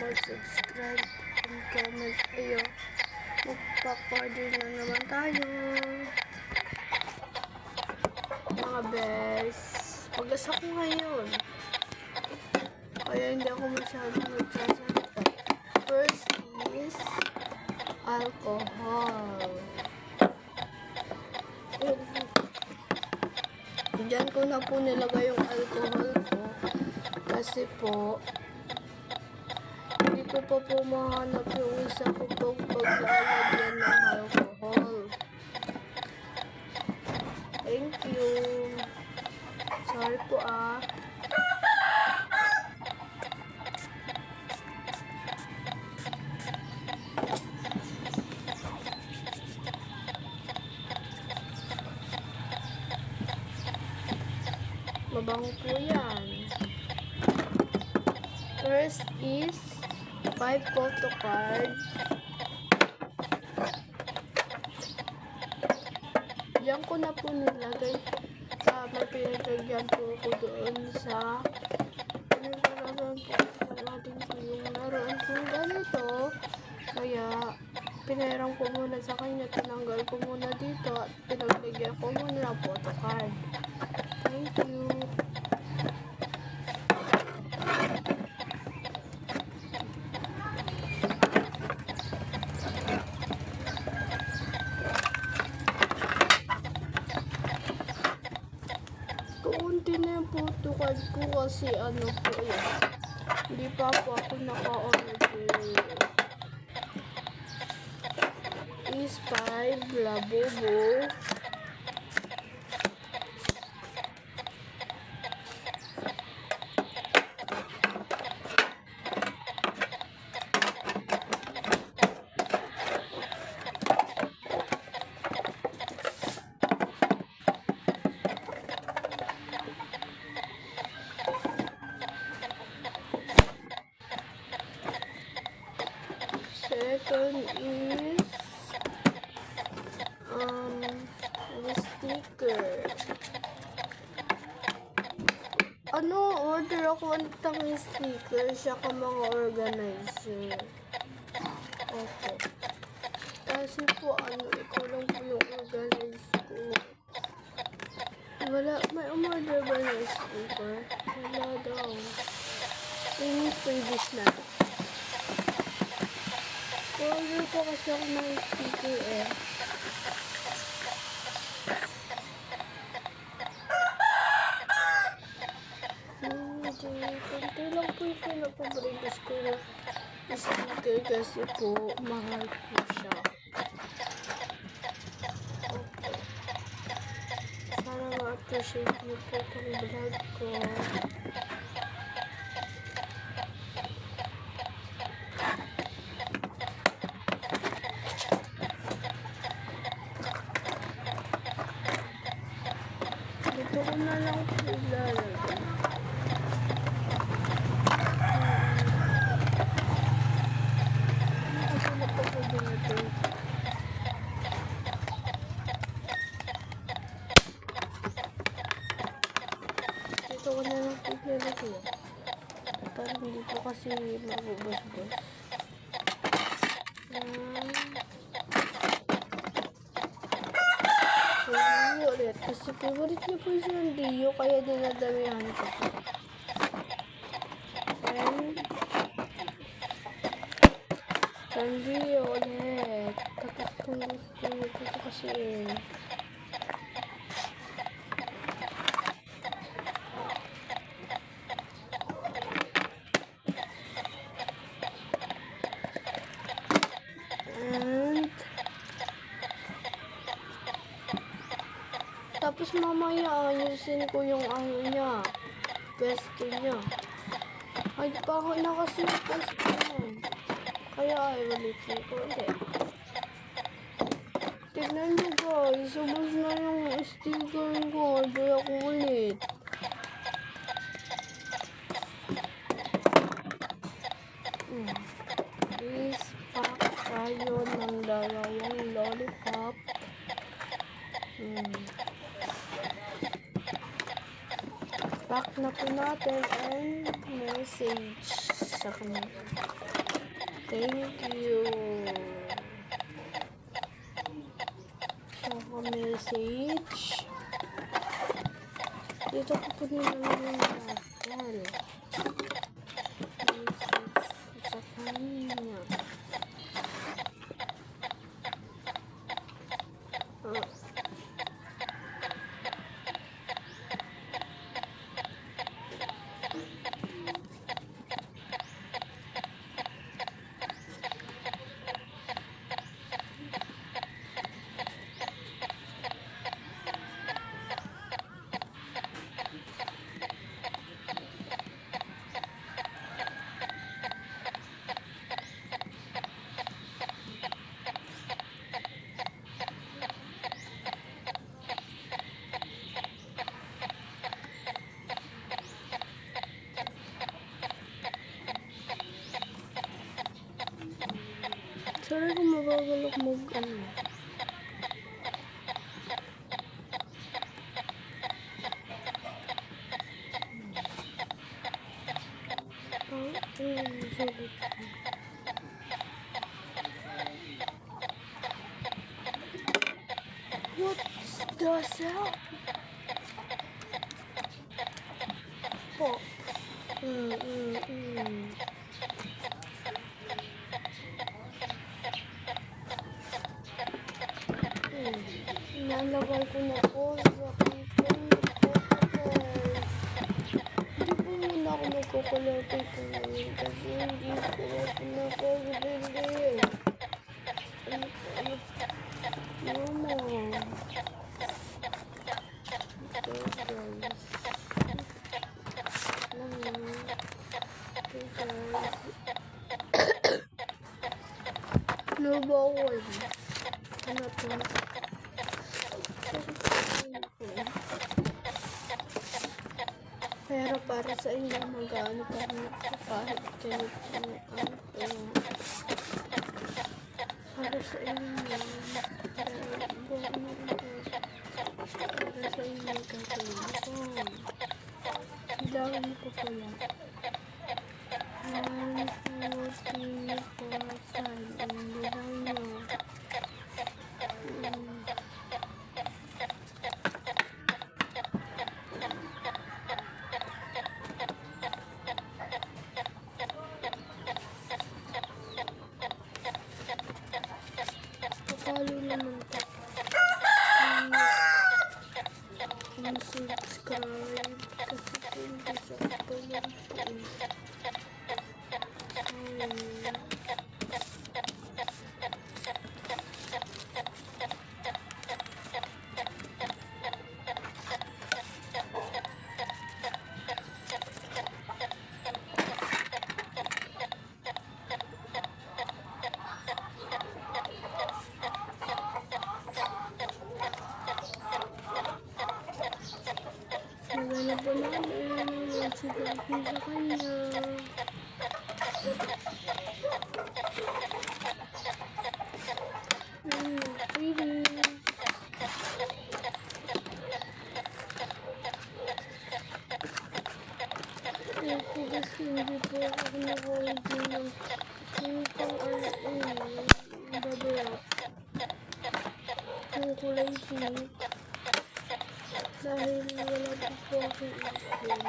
mag-subscribe and comment kayo. Magpa-order na naman tayo. Mga bes, magas ako ngayon. Kaya hindi ako masyadong nagsasalita. First is alcohol. Diyan ko na po nilagay yung alcohol ko. Kasi po, hindi ko pa po mahanap yung isa ko pong paglalagyan ng alcohol. Thank you. Sorry po Mabango po yan. First is 5 photo card. Yan ko na po nilagay. May pinagagyan po ko doon sa pinagagawan po natin po yung laruan po ganito. Kaya pinairam ko muna sa kanya. Tinanggal ko muna dito at pinaglagyan ko muna ng photo card. Thank you. Kaunti na yung photo card ko kasi ano po yun. Hindi pa po ako naka-order. Is 5 Labubu. Second is the sticker. Order ako ng sticker siya ka mga organizer. Opo. Kasi po ikaw lang po yung organize ko. Wala, may umorder ba ng sticker? Wala daw. Ini previous na. Order ko kasi ako ng sticker Kunti lang po yung pinapabrigas ko na sticker kasi po mahal po siya. Okay. Sana ma-appreciate niyo po itong vlog ko. Dito ko na lang po ilalagay. Dito ko na lang po ilalagay. Parang hindi po kasi mabubos-bos. Ulit. Kasi favorite niya po yung Sanrio, kaya dinadamihan ko. And Sanrio ulit. Tapos kung gusto niyo po ito kasi tapos mamaya ayusin ko yung niya, pwesto niya. Ay, baho na kasi yung pwesto niya. Kaya ulitin ko ulit. Tignan nyo guys, ubos na yung sticker ko. Order ako ulit. Please pack tayo ng 2 lollipop. Pack na po natin and message sa kanila. Thank you. Saka message. Dito ko po nilalagay natin. Message sa kanya. Sorry kung mababalok mo ano. What's the sound? Po. Nalagay ko na po sa kitchen. Hindi po muna ako magkukulate ko ngayon kasi hindi ko ako nakagabili. Mama. So guys. Ano ba ako yun? Ano to? Pero para sa inyo mag-ano pa rin ako kahit ganito para sa inyo para sa inyo gagawin ko hilahin ko pala 1, 2, 3, 4, 5 ang bilang nyo follow naman po. Subscribe kasi hindi sa kapalang po. Magana po namin ang sinabi sa kanya. Really? Ako kasi hindi po ako nakaulti ng pang babayat. Yung kulay pink. Dahil wala po akong ipon.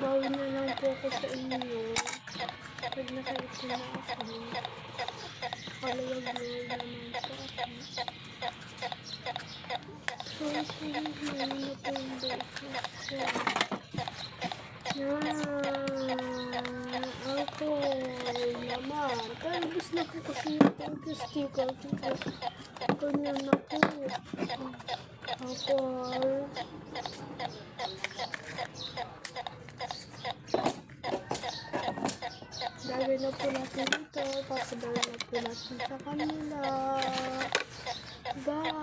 Bawi na lang po ako sa inyo. Pag nakaipon na ako. Kalawag-lawag naman po ako. So, hindi na po yung beses. Ako naman. Kalbis na po kasi yung sticker. Kanya na po. Ako. Dahil na po natin ito. Papadala na po natin sa kanila. Bye!